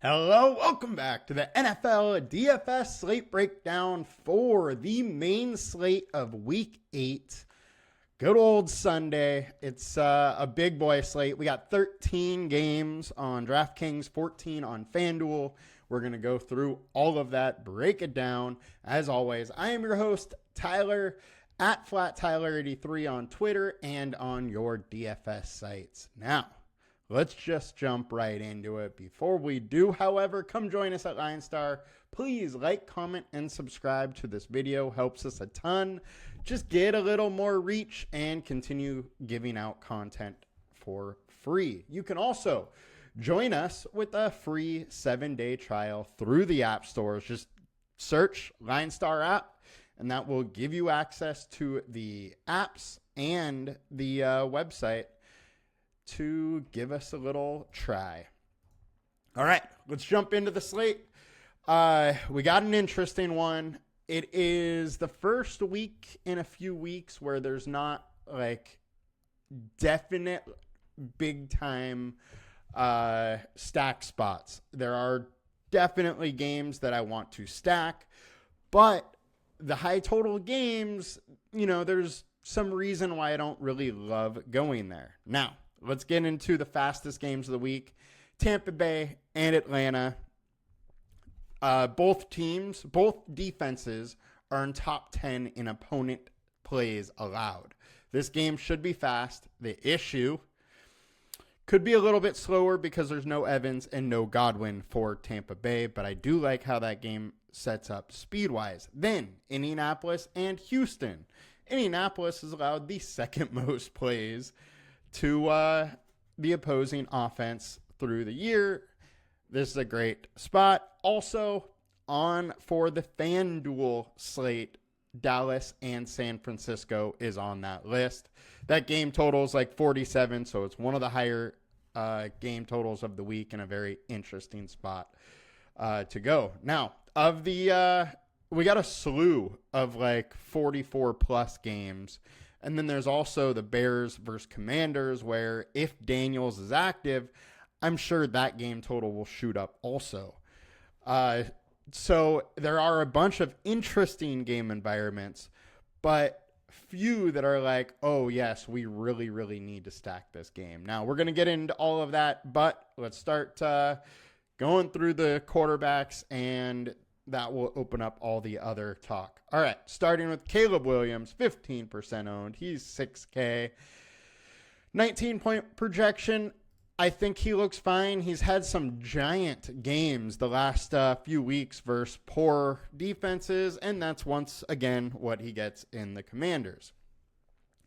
Hello, welcome back to the NFL DFS Slate Breakdown for the main slate of Week 8. Good old Sunday. It's a big boy slate. We got 13 games on DraftKings, 14 on FanDuel. We're going to go through all of that, break it down. As always, I am your host, Tyler, at FlatTyler83 on Twitter and on your DFS sites. Now, let's just jump right into it. Before we do, however, come join us at LineStar. Please like, comment, and subscribe to this video. Helps us a ton. Just get a little more reach and continue giving out content for free. You can also join us with a free 7-day trial through the app stores. Just search LineStar app, and that will give you access to the apps and the website to give us a little try. All right, let's jump into the slate. We got an interesting one. It is the first week in a few weeks where there's not like definite big time stack spots. There are definitely games that I want to stack, but the high total games, there's some reason why I don't really love going there. Now, let's get into the fastest games of the week. Tampa Bay and Atlanta. Both defenses are in top 10 in opponent plays allowed. This game should be fast. The issue could be a little bit slower because there's no Evans and no Godwin for Tampa Bay, but I do like how that game sets up speed-wise. Then, Indianapolis and Houston. Indianapolis has allowed the second most plays to the opposing offense through the year. This is a great spot. Also on for the FanDuel slate, Dallas and San Francisco is on that list. That game total is like 47, so it's one of the higher game totals of the week and a very interesting spot to go. Now, we got a slew of like 44 plus games. And then there's also the Bears versus Commanders, where if Daniels is active, I'm sure that game total will shoot up also. So there are a bunch of interesting game environments, but few that are like, oh, yes, we really, really need to stack this game. Now, we're going to get into all of that, but let's start going through the quarterbacks, and that will open up all the other talk. All right, starting with Caleb Williams, 15% owned. He's 6K. 19-point projection. I think he looks fine. He's had some giant games the last few weeks versus poor defenses, and that's once again what he gets in the Commanders.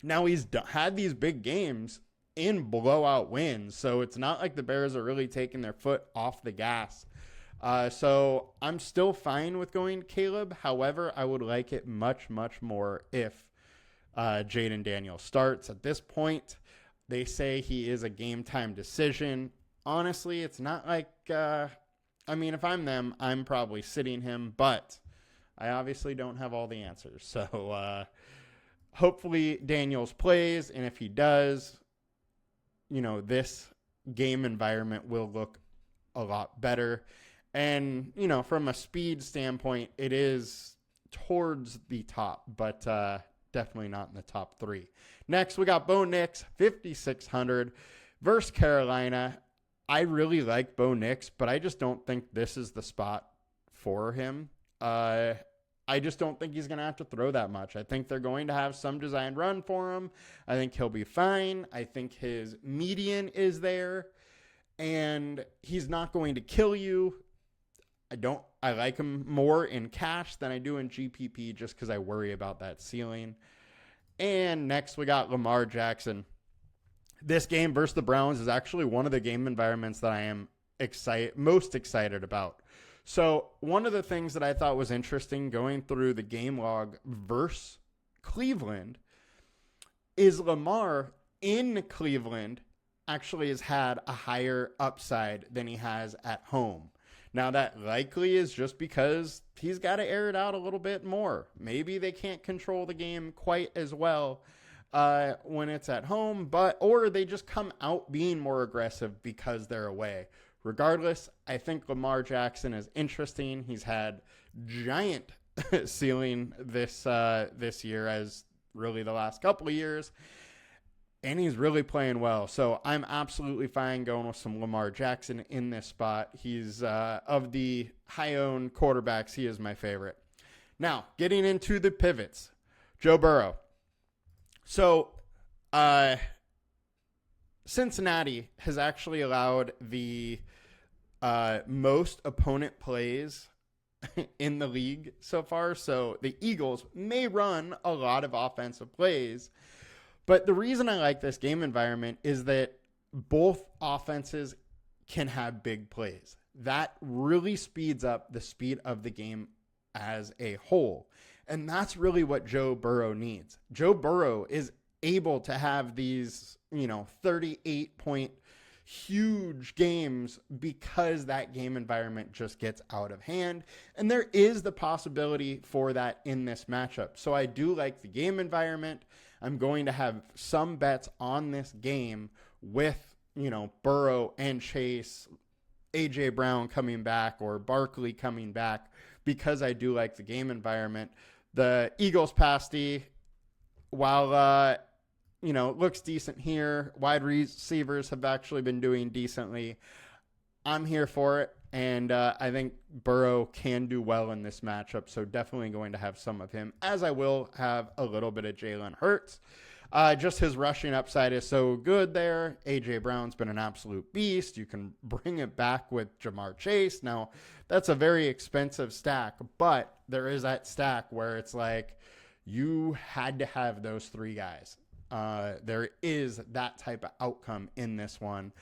Now, he's had these big games in blowout wins, so it's not like the Bears are really taking their foot off the gas. So I'm still fine with going Caleb. However, I would like it much, much more if Jaden Daniels starts. At this point, they say he is a game time decision. Honestly, it's not like, if I'm them, I'm probably sitting him, but I obviously don't have all the answers. So hopefully Daniels plays, and if he does, this game environment will look a lot better. And, from a speed standpoint, it is towards the top, but definitely not in the top 3. Next, we got Bo Nix, 5,600 versus Carolina. I really like Bo Nix, but I just don't think this is the spot for him. I just don't think he's going to have to throw that much. I think they're going to have some designed run for him. I think he'll be fine. I think his median is there, and he's not going to kill you. I like him more in cash than I do in GPP just because I worry about that ceiling. And next we got Lamar Jackson. This game versus the Browns is actually one of the game environments that I am most excited about. So one of the things that I thought was interesting going through the game log versus Cleveland is Lamar in Cleveland actually has had a higher upside than he has at home. Now, that likely is just because he's got to air it out a little bit more. Maybe they can't control the game quite as well when it's at home, or they just come out being more aggressive because they're away. Regardless, I think Lamar Jackson is interesting. He's had giant ceiling this year, as really the last couple of years, and he's really playing well. So I'm absolutely fine going with some Lamar Jackson in this spot. He's of the high-owned quarterbacks, he is my favorite. Now, getting into the pivots, Joe Burrow. So Cincinnati has actually allowed the most opponent plays in the league so far. So the Eagles may run a lot of offensive plays. But the reason I like this game environment is that both offenses can have big plays. That really speeds up the speed of the game as a whole. And that's really what Joe Burrow needs. Joe Burrow is able to have these, 38-point huge games because that game environment just gets out of hand. And there is the possibility for that in this matchup. So I do like the game environment. I'm going to have some bets on this game with, Burrow and Chase, A.J. Brown coming back or Barkley coming back because I do like the game environment. The Eagles pass D, while, it looks decent here, wide receivers have actually been doing decently. I'm here for it, and I think Burrow can do well in this matchup, so definitely going to have some of him, as I will have a little bit of Jalen Hurts. Just his rushing upside is so good there. A.J. Brown's been an absolute beast. You can bring it back with Jamar Chase. Now, that's a very expensive stack, but there is that stack where it's like you had to have those three guys. There is that type of outcome in this one.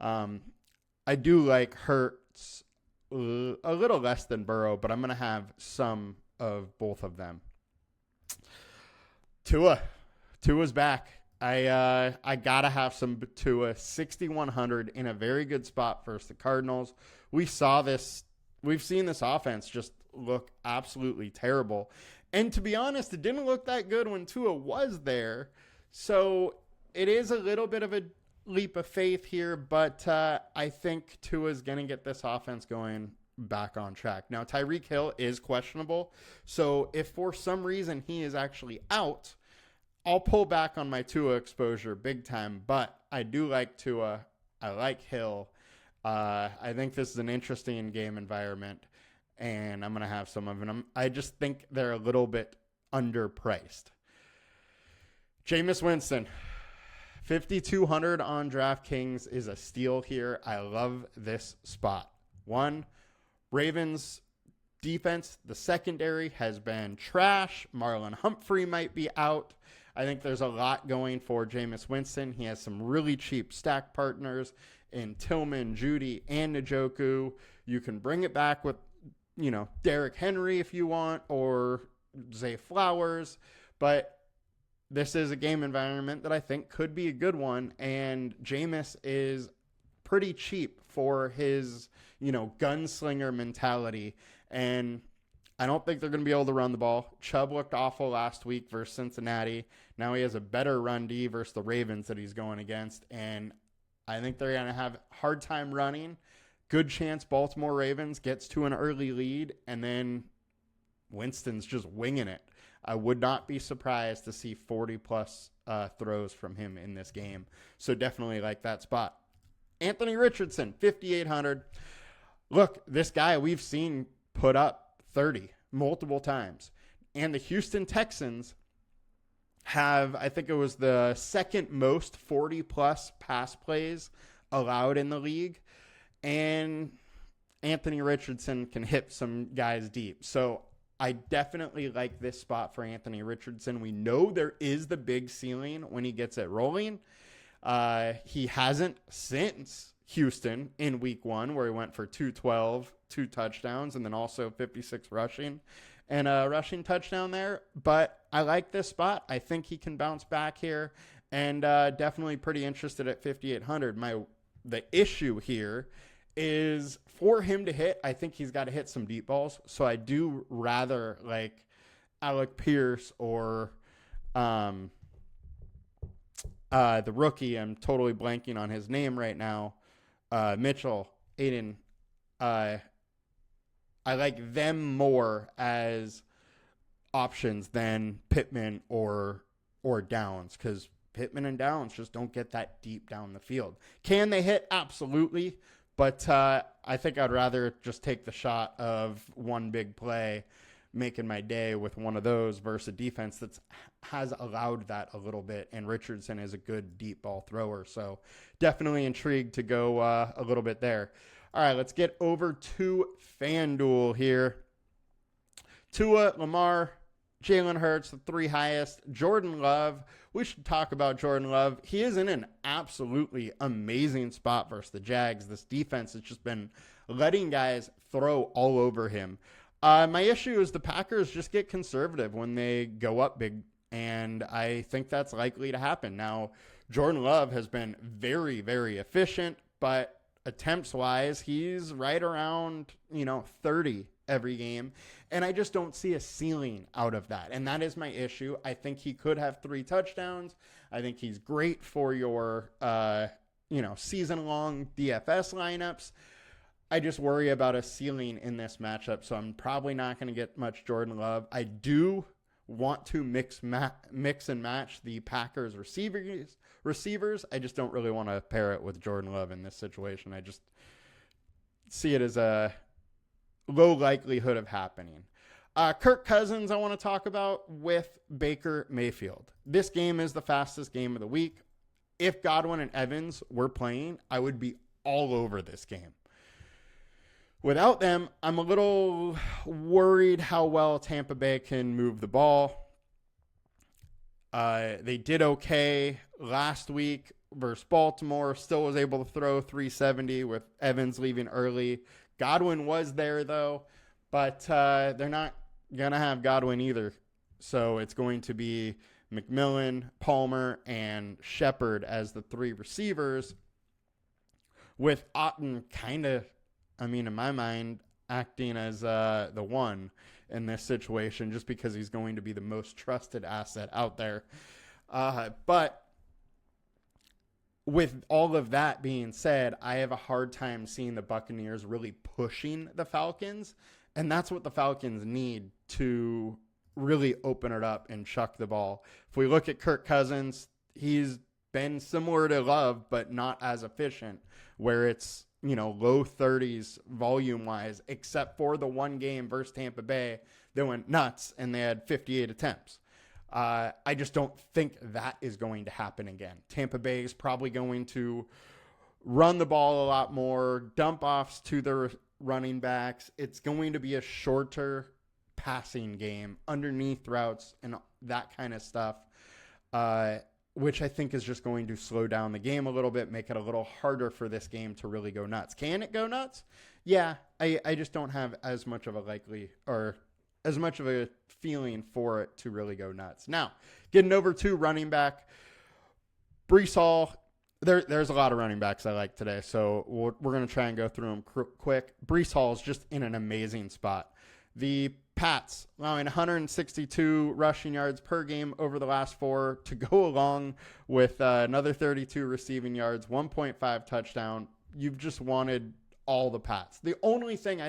I do like Hurts a little less than Burrow, but I'm going to have some of both of them. Tua's back. I got to have some Tua. 6,100 in a very good spot versus the Cardinals. We've seen this offense just look absolutely terrible. And to be honest, it didn't look that good when Tua was there. So it is a little bit of a leap of faith here, but I think Tua's going to get this offense going back on track. Now, Tyreek Hill is questionable. So if for some reason he is actually out, I'll pull back on my Tua exposure big time, but I do like Tua. I like Hill. I think this is an interesting game environment, and I'm going to have some of them. I just think they're a little bit underpriced. Jameis Winston, 5,200 on DraftKings is a steal here. I love this spot. One, Ravens defense, the secondary has been trash. Marlon Humphrey might be out. I think there's a lot going for Jameis Winston. He has some really cheap stack partners in Tillman, Judy, and Njoku. You can bring it back with, Derrick Henry if you want, or Zay Flowers. But this is a game environment that I think could be a good one. And Jameis is pretty cheap for his, gunslinger mentality. And I don't think they're going to be able to run the ball. Chubb looked awful last week versus Cincinnati. Now he has a better run D versus the Ravens that he's going against. And I think they're going to have a hard time running. Good chance Baltimore Ravens gets to an early lead, and then Winston's just winging it. I would not be surprised to see 40-plus throws from him in this game. So definitely like that spot. Anthony Richardson, 5,800. Look, this guy we've seen put up 30 multiple times. And the Houston Texans have, I think it was the second most 40-plus pass plays allowed in the league. And Anthony Richardson can hit some guys deep. So I definitely like this spot for Anthony Richardson. We know there is the big ceiling when he gets it rolling. He hasn't since Houston in week 1, where he went for 212, 2 touchdowns, and then also 56 rushing and a rushing touchdown there. But I like this spot. I think he can bounce back here, and definitely pretty interested at 5,800. The issue here is for him to hit, I think he's got to hit some deep balls. So I do rather like Alec Pierce or the rookie. I'm totally blanking on his name right now. Mitchell. Aiden, I like them more as options than Pittman or Downs, because Pittman and Downs just don't get that deep down the field. Can they hit? Absolutely. But I think I'd rather just take the shot of one big play, making my day with one of those versus a defense that has allowed that a little bit. And Richardson is a good deep ball thrower. So definitely intrigued to go a little bit there. All right, let's get over to FanDuel here. Tua, Lamar, Jalen Hurts, the three highest. Jordan Love. We should talk about Jordan Love. He is in an absolutely amazing spot versus the Jags. This defense has just been letting guys throw all over him. My issue is the Packers just get conservative when they go up big, and I think that's likely to happen. Now, Jordan Love has been very, very efficient, but attempts-wise, he's right around, 30 every game, and I just don't see a ceiling out of that, and that is my issue. I think he could have 3 touchdowns. I think he's great for your, season-long DFS lineups. I just worry about a ceiling in this matchup, so I'm probably not going to get much Jordan Love. I do want to mix and match the Packers receivers. I just don't really want to pair it with Jordan Love in this situation. I just see it as a low likelihood of happening. Kirk Cousins I want to talk about with Baker Mayfield. This game is the fastest game of the week. If Godwin and Evans were playing, I would be all over this game. Without them, I'm a little worried how well Tampa Bay can move the ball. They did okay last week versus Baltimore. Still was able to throw 370 with Evans leaving early. Godwin was there, though, but they're not going to have Godwin either. So it's going to be McMillan, Palmer, and Shepard as the 3 receivers, with Otten kind of, in my mind, acting as the one in this situation just because he's going to be the most trusted asset out there. But with all of that being said, I have a hard time seeing the Buccaneers really pushing the Falcons, and that's what the Falcons need to really open it up and chuck the ball. If we look at Kirk Cousins, he's been similar to Love, but not as efficient, where it's low 30s volume-wise, except for the one game versus Tampa Bay. They went nuts, and they had 58 attempts. I just don't think that is going to happen again. Tampa Bay is probably going to run the ball a lot more, dump offs to their running backs. It's going to be a shorter passing game, underneath routes, and that kind of stuff, which I think is just going to slow down the game a little bit, make it a little harder for this game to really go nuts. Can it go nuts? Yeah, I just don't have as much of a feeling for it to really go nuts. Now, getting over to running back, Breece Hall. There's a lot of running backs I like today, so we're going to try and go through them quick. Breece Hall is just in an amazing spot. The Pats allowing 162 rushing yards per game over the last 4 to go along with another 32 receiving yards, 1.5 touchdown. You've just wanted all the Pats. The only thing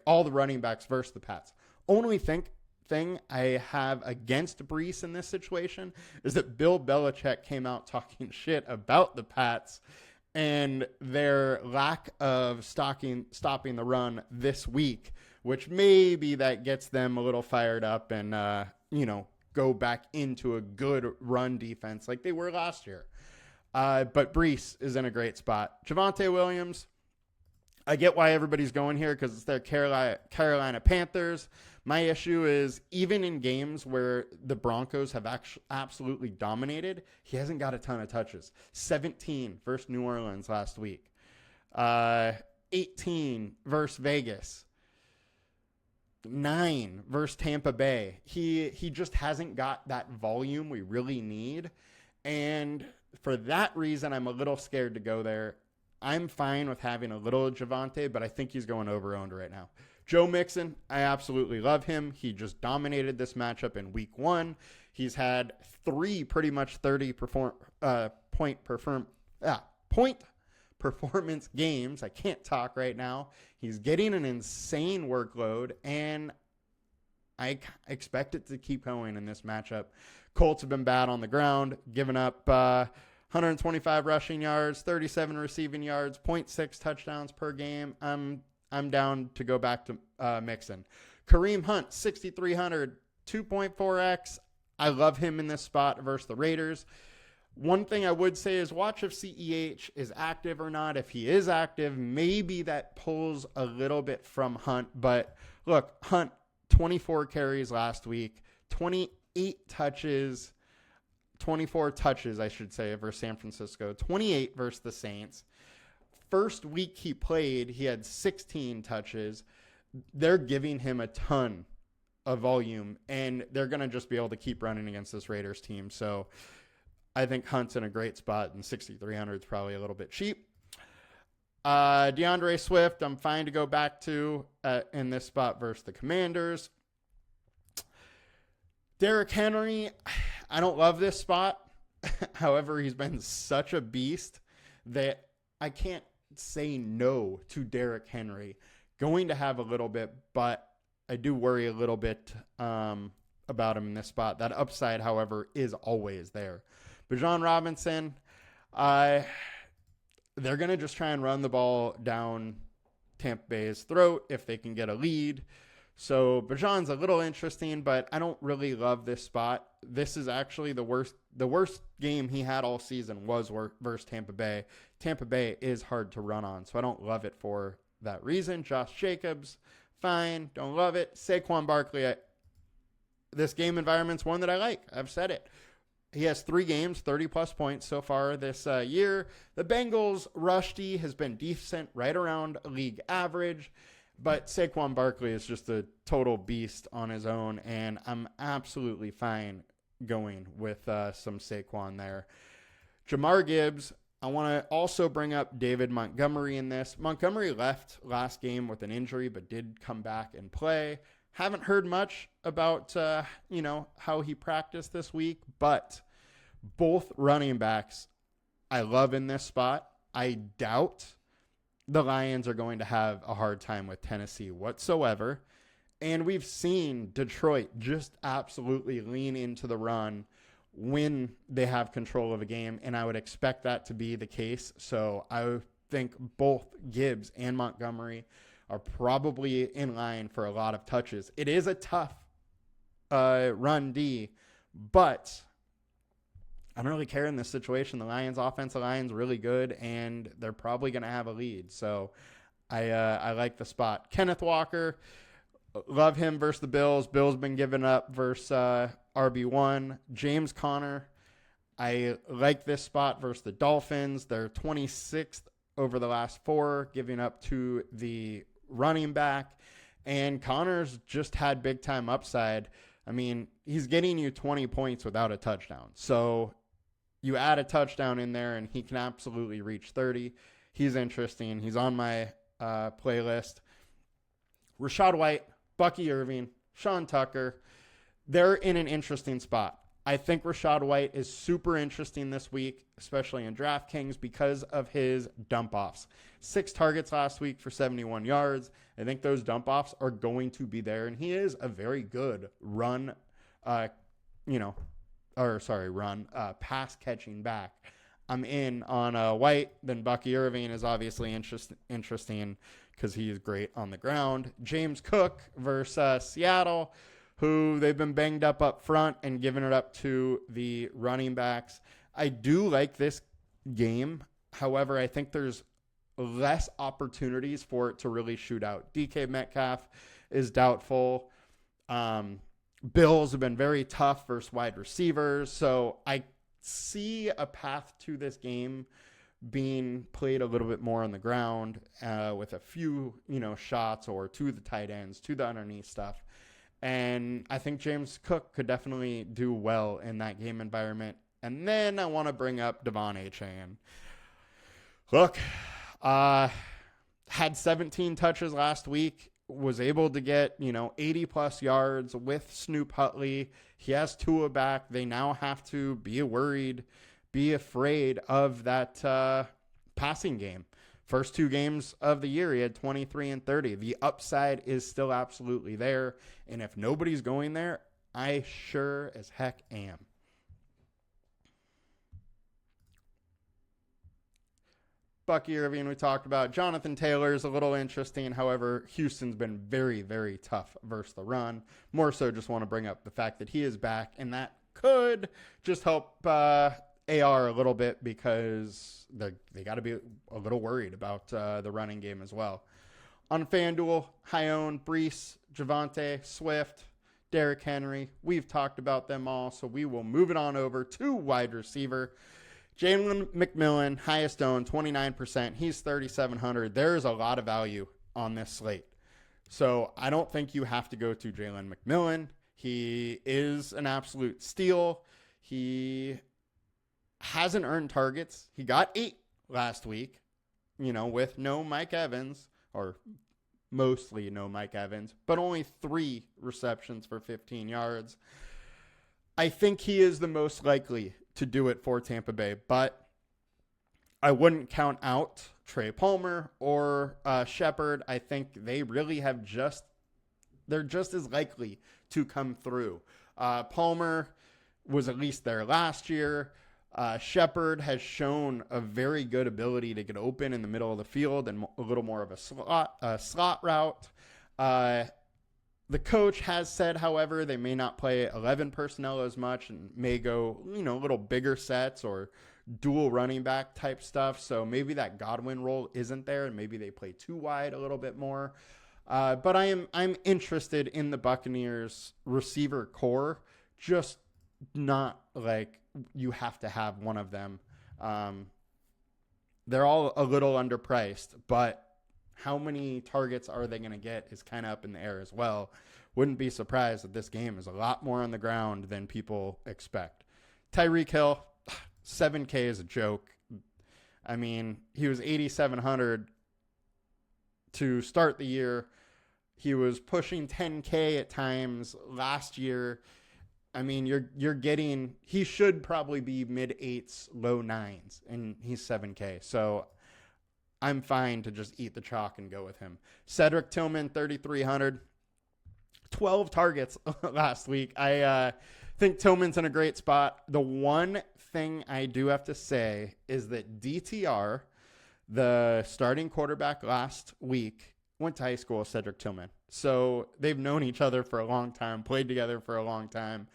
all the running backs versus the Pats. Only thing I have against Breece in this situation is that Bill Belichick came out talking shit about the Pats and their lack of stopping the run this week, which maybe that gets them a little fired up and, go back into a good run defense like they were last year. But Breece is in a great spot. Javonte Williams, I get why everybody's going here because it's their Carolina Panthers. My issue is even in games where the Broncos have absolutely dominated, he hasn't got a ton of touches. 17 versus New Orleans last week. 18 versus Vegas. 9 versus Tampa Bay. He just hasn't got that volume we really need. And for that reason, I'm a little scared to go there. I'm fine with having a little Javonte, but I think he's going over-owned right now. Joe Mixon, I absolutely love him. He just dominated this matchup in week 1. He's had 3 pretty much 30 point performance games. I can't talk right now. He's getting an insane workload, and I expect it to keep going in this matchup. Colts have been bad on the ground, giving up 125 rushing yards, 37 receiving yards, 0.6 touchdowns per game. I'm down to go back to Mixon. Kareem Hunt, 6,300, 2.4x. I love him in this spot versus the Raiders. One thing I would say is watch if CEH is active or not. If he is active, maybe that pulls a little bit from Hunt. But look, Hunt, 24 carries last week, 28 touches, 24 touches, I should say, versus San Francisco, 28 versus the Saints. First week he played, he had 16 touches. They're giving him a ton of volume, and they're going to just be able to keep running against this Raiders team. So I think Hunt's in a great spot, and 6,300 is probably a little bit cheap. DeAndre Swift, I'm fine to go back to in this spot versus the Commanders. Derrick Henry, I don't love this spot. However, he's been such a beast that I can't say no to Derrick Henry. Going to have a little bit, but I do worry a little bit about him in this spot. That upside, however, is always there. Bijan Robinson, they're going to just try and run the ball down Tampa Bay's throat if they can get a lead. So Bijan's a little interesting, but I don't really love this spot. This is actually the worst game he had all season was versus Tampa Bay. Tampa Bay is hard to run on, so I don't love it for that reason. Josh Jacobs, fine. Don't love it. Saquon Barkley, this game environment's one that I like. I've said it. He has 3 games, 30-plus points so far this year. The Bengals' rush D has been decent, right around league average. But Saquon Barkley is just a total beast on his own, and I'm absolutely fine going with some Saquon there. Jamar Gibbs, I want to also bring up David Montgomery in this. Montgomery left last game with an injury, but did come back and play. Haven't heard much about, how he practiced this week, but both running backs I love in this spot. I doubt the Lions are going to have a hard time with Tennessee whatsoever. And we've seen Detroit just absolutely lean into the run when they have control of a game, and I would expect that to be the case. So I think both Gibbs and Montgomery are probably in line for a lot of touches. It is a tough run D, but I don't really care in this situation. The Lions' offensive line's really good, and they're probably going to have a lead. So I like the spot. Kenneth Walker, love him versus the Bills. Bills been giving up versus RB1. James Conner, I like this spot versus the Dolphins. They're 26th over the last 4, giving up to the running back. And Conner's just had big-time upside. I mean, he's getting you 20 points without a touchdown. So you add a touchdown in there, and he can absolutely reach 30. He's interesting. He's on my playlist. Rachaad White, Bucky Irving, Sean Tucker, they're in an interesting spot. I think Rachaad White is super interesting this week, especially in DraftKings, because of his dump-offs. 6 targets last week for 71 yards. I think those dump-offs are going to be there, and he is a very good pass-catching back. I'm in on White. Then Bucky Irving is obviously interesting because he is great on the ground. James Cook versus Seattle, who they've been banged up front and giving it up to the running backs. I do like this game. However, I think there's less opportunities for it to really shoot out. DK Metcalf is doubtful. Bills have been very tough versus wide receivers. So I see a path to this game being played a little bit more on the ground with a few, shots or to the tight ends, to the underneath stuff. And I think James Cook could definitely do well in that game environment. And then I want to bring up Devon Achane. Look, had 17 touches last week, was able to get, 80-plus yards with Snoop Hutley. He has Tua back. They now have to be afraid of that passing game. First 2 games of the year, he had 23 and 30. The upside is still absolutely there. And if nobody's going there, I sure as heck am. Bucky Irving, we talked about. Jonathan Taylor is a little interesting. However, Houston's been very, very tough versus the run. More so just want to bring up the fact that he is back, and that could just help AR a little bit because they got to be a little worried about the running game as well. On FanDuel, Hyon, Brees, Javonte, Swift, Derrick Henry. We've talked about them all, so we will move it on over to wide receiver. Jalen McMillan, highest owned, 29%. He's 3,700. There's a lot of value on this slate. So I don't think you have to go to Jalen McMillan. He is an absolute steal. He hasn't earned targets. He got 8 last week, with no Mike Evans, or mostly no Mike Evans, but only 3 receptions for 15 yards. I think he is the most likely to do it for Tampa Bay, but I wouldn't count out Trey Palmer or Shepard. I think they really they're just as likely to come through. Palmer was at least there last year. Shepard has shown a very good ability to get open in the middle of the field and a little more of a slot route. The coach has said, however, they may not play 11 personnel as much and may go, a little bigger sets or dual running back type stuff. So maybe that Godwin role isn't there and maybe they play 2 wide a little bit more. But I'm interested in the Buccaneers receiver core, just not like you have to have one of them. They're all a little underpriced, but how many targets are they going to get is kind of up in the air as well. Wouldn't be surprised that this game is a lot more on the ground than people expect. Tyreek Hill, 7K is a joke. I mean, he was 8,700 to start the year. He was pushing 10K at times last year. I mean, you're getting, he should probably be mid 8s, low 9s, and he's 7K. So I'm fine to just eat the chalk and go with him. Cedric Tillman, 3,300, 12 targets last week. I think Tillman's in a great spot. The one thing I do have to say is that DTR, the starting quarterback last week, went to high school with Cedric Tillman. So they've known each other for a long time, played together for a long time.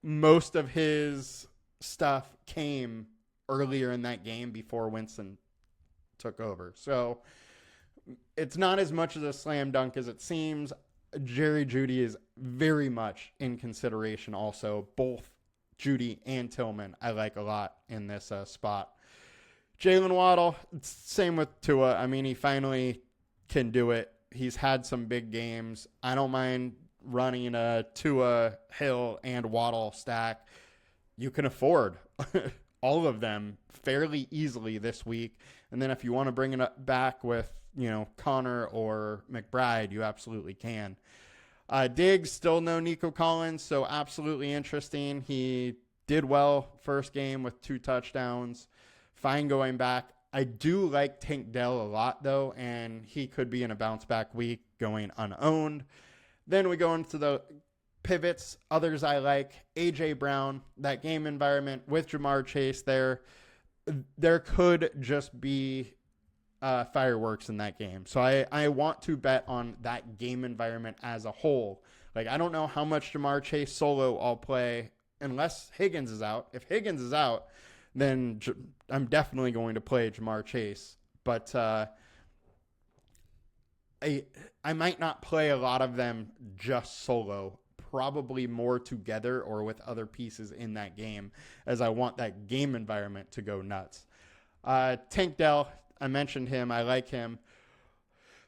Most of his stuff came earlier in that game before Winston took over. So it's not as much as a slam dunk as it seems. Jerry Jeudy is very much in consideration also. Both Jeudy and Tillman I like a lot in this spot. Jalen Waddle, same with Tua. I mean, he finally can do it. He's had some big games. I don't mind running a Tua, Hill, and Waddle stack. You can afford all of them fairly easily this week. And then if you want to bring it up back with, Connor or McBride, you absolutely can. Diggs, still no Nico Collins, so absolutely interesting. He did well first game with 2 touchdowns. Fine going back. I do like Tank Dell a lot, though, and he could be in a bounce-back week going unowned. Then we go into the pivots. Others I like. A.J. Brown, that game environment with Jamar Chase there. There could just be fireworks in that game. So I want to bet on that game environment as a whole. Like, I don't know how much Jamar Chase solo I'll play unless Higgins is out. If Higgins is out, then I'm definitely going to play Jamar Chase. But I might not play a lot of them just solo, probably more together or with other pieces in that game, as I want that game environment to go nuts. Tank Dell, I mentioned him. I like him.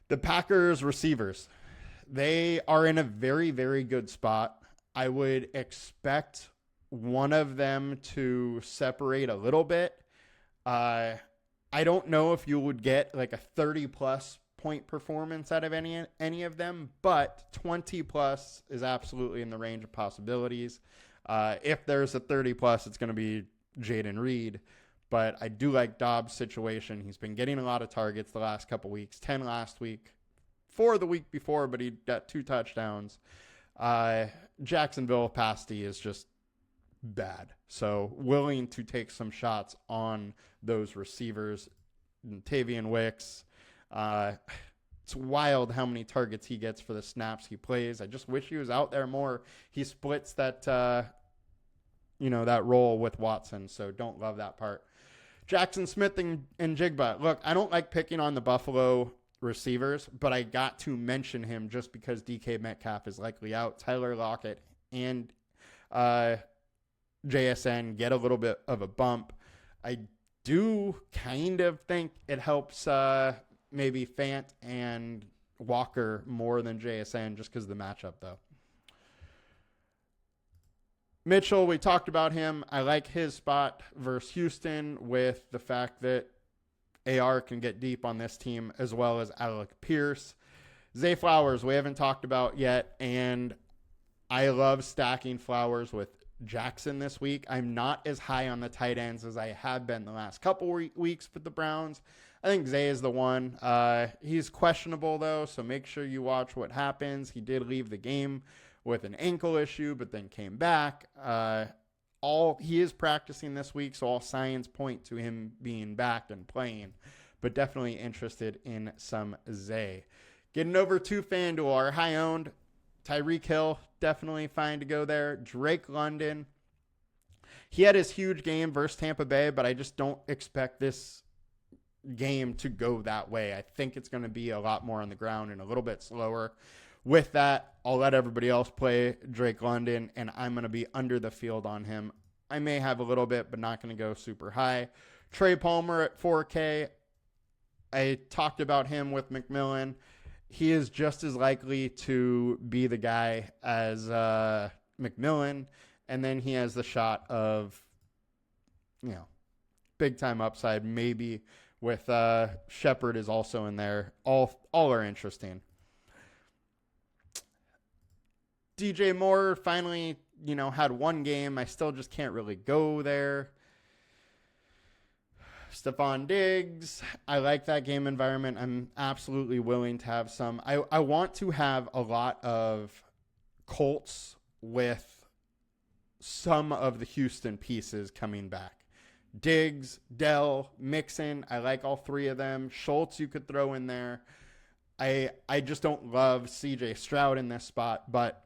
The Packers receivers, they are in a very, very good spot. I would expect one of them to separate a little bit. I don't know if you would get like a 30-plus point performance out of any of them, but 20-plus is absolutely in the range of possibilities. If there's a 30-plus, it's going to be Jaden Reed. But I do like Dobbs' situation. He's been getting a lot of targets the last couple weeks, 10 last week, 4 the week before, but he got 2 touchdowns. Jacksonville pasty is just bad. So willing to take some shots on those receivers. Tavian Wicks. It's wild how many targets he gets for the snaps he plays. I just wish he was out there more. He splits that, that role with Watson. So don't love that part. Jackson Smith and Jigba. Look, I don't like picking on the Buffalo receivers, but I got to mention him just because DK Metcalf is likely out. Tyler Lockett and JSN get a little bit of a bump. I do kind of think it helps maybe Fant and Walker more than JSN just because of the matchup, though. Mitchell, we talked about him. I like his spot versus Houston with the fact that AR can get deep on this team as well as Alec Pierce. Zay Flowers, we haven't talked about yet, and I love stacking Flowers with Jackson this week. I'm not as high on the tight ends as I have been the last couple weeks with the Browns. I think Zay is the one. He's questionable, though, so make sure you watch what happens. He did leave the game with an ankle issue, but then came back. He is practicing this week, so all signs point to him being back and playing, but definitely interested in some Zay. Getting over to FanDuel, our high-owned Tyreek Hill, definitely fine to go there. Drake London, he had his huge game versus Tampa Bay, but I just don't expect this game to go that way. I think it's going to be a lot more on the ground and a little bit slower. With that, I'll let everybody else play Drake London, and I'm going to be under the field on him. I may have a little bit, but not going to go super high. Trey Palmer at 4K. I talked about him with McMillan. He is just as likely to be the guy as McMillan, and then he has the shot of, big-time upside, maybe with Shepard is also in there. All are interesting. DJ Moore finally, had one game. I still just can't really go there. Stephon Diggs, I like that game environment. I'm absolutely willing to have some. I want to have a lot of Colts with some of the Houston pieces coming back. Diggs, Dell, Mixon, I like all 3 of them. Schultz you could throw in there. I just don't love CJ Stroud in this spot, but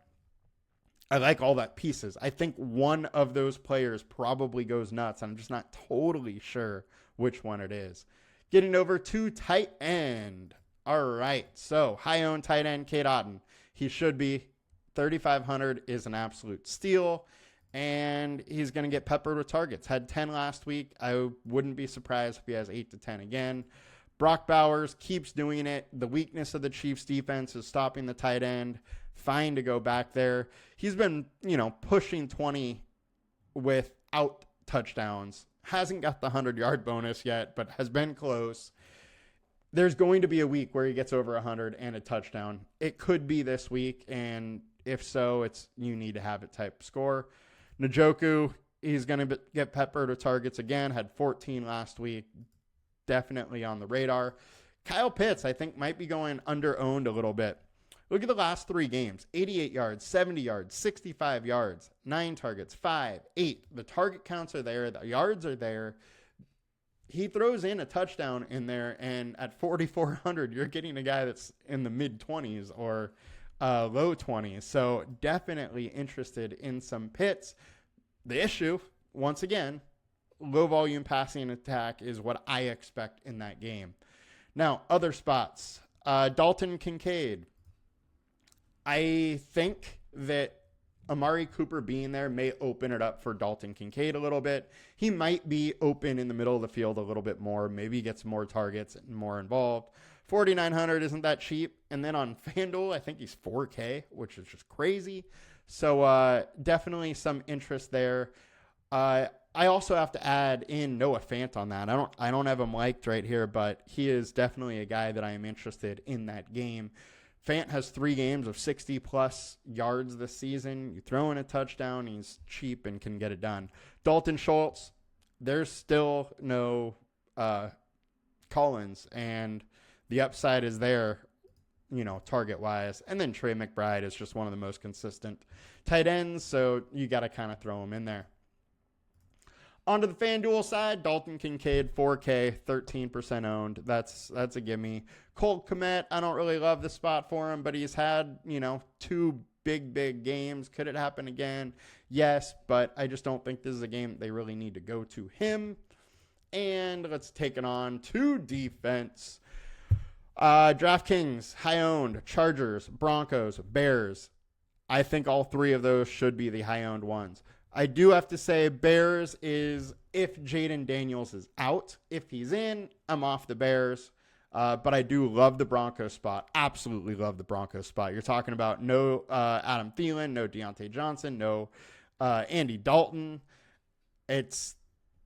I like all that pieces. I think one of those players probably goes nuts. I'm just not totally sure which one it is. Getting over to tight end. All right. So high-owned tight end, Cade Otton. He should be 3,500 is an absolute steal. And he's going to get peppered with targets. Had 10 last week. I wouldn't be surprised if he has 8 to 10 again. Brock Bowers keeps doing it. The weakness of the Chiefs defense is stopping the tight end. Fine to go back there. He's been, pushing 20 without touchdowns. Hasn't got the 100-yard bonus yet, but has been close. There's going to be a week where he gets over 100 and a touchdown. It could be this week, and if so, you need to have it type score. Njoku, he's going to get peppered with targets again. Had 14 last week. Definitely on the radar. Kyle Pitts, I think, might be going under-owned a little bit. Look at the last 3 games. 88 yards, 70 yards, 65 yards, 9 targets, 5, 8. The target counts are there. The yards are there. He throws in a touchdown in there, and at 4,400, you're getting a guy that's in the mid-20s or low 20s. So definitely interested in some Pitts. The issue, once again, low-volume passing attack is what I expect in that game. Now, other spots. Dalton Kincaid. I think that Amari Cooper being there may open it up for Dalton Kincaid a little bit. He might be open in the middle of the field a little bit more. Maybe he gets more targets and more involved. 4,900 isn't that cheap. And then on FanDuel, I think he's 4K, which is just crazy. So definitely some interest there. I also have to add in Noah Fant on that. I don't have him liked right here, but he is definitely a guy that I am interested in that game. Fant has 3 games of 60-plus yards this season. You throw in a touchdown, he's cheap and can get it done. Dalton Schultz, there's still no Collins, and the upside is there, target-wise. And then Trey McBride is just one of the most consistent tight ends, so you got to kind of throw him in there. Onto the FanDuel side, Dalton Kincaid, 4K, 13% owned. That's a gimme. Cole Kmet, I don't really love the spot for him, but he's had, 2 big games. Could it happen again? Yes, but I just don't think this is a game they really need to go to him. And let's take it on to defense. DraftKings, high-owned, Chargers, Broncos, Bears. I think all 3 of those should be the high-owned ones. I do have to say Bears is if Jaden Daniels is out. If he's in, I'm off the Bears. But I do love the Broncos spot. Absolutely love the Broncos spot. You're talking about no Adam Thielen, no Deontay Johnson, no Andy Dalton.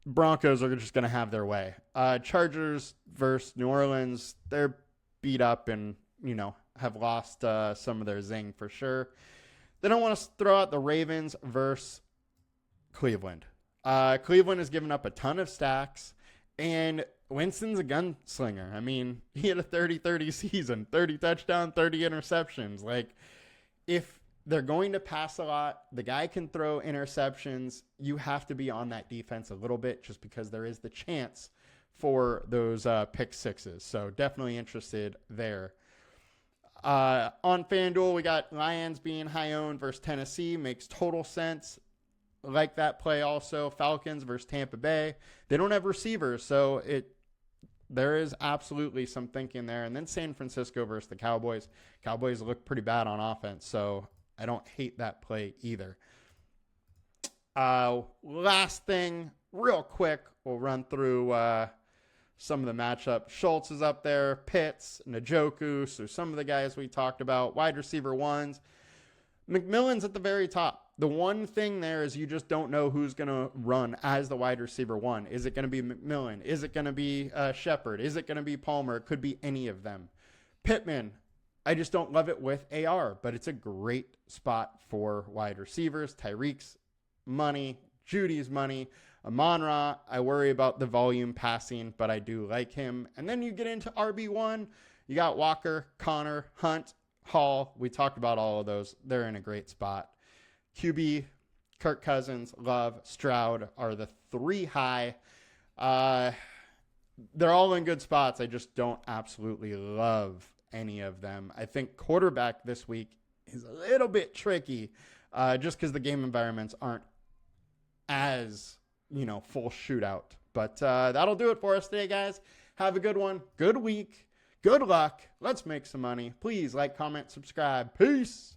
Broncos are just going to have their way. Chargers versus New Orleans, they're beat up and, have lost some of their zing for sure. Then I want to throw out the Ravens versus Cleveland. Cleveland has given up a ton of stacks, and Winston's a gunslinger. I mean, he had a 30-30 season, 30 touchdowns, 30 interceptions. Like, if they're going to pass a lot, the guy can throw interceptions. You have to be on that defense a little bit just because there is the chance for those pick sixes. So definitely interested there. On FanDuel, we got Lions being high owned versus Tennessee. Makes total sense. Like that play also. Falcons versus Tampa Bay. They don't have receivers, so there is absolutely some thinking there. And then San Francisco versus the Cowboys. Cowboys look pretty bad on offense, so I don't hate that play either. Last thing, real quick, we'll run through some of the matchup. Schultz is up there, Pitts, Njoku, so some of the guys we talked about. Wide receiver ones. McMillan's at the very top. The one thing there is you just don't know who's going to run as the wide receiver one. Is it going to be McMillan? Is it going to be Shepard? Is it going to be Palmer? It could be any of them. Pittman, I just don't love it with AR, but it's a great spot for wide receivers. Tyreek's money, Judy's money. Amon-Ra, I worry about the volume passing, but I do like him. And then you get into RB1. You got Walker, Connor, Hunt, Hall. We talked about all of those. They're in a great spot. QB, Kirk Cousins, Love, Stroud are the 3 high. They're all in good spots. I just don't absolutely love any of them. I think quarterback this week is a little bit tricky just because the game environments aren't as, full shootout. But that'll do it for us today, guys. Have a good one. Good week. Good luck. Let's make some money. Please like, comment, subscribe. Peace.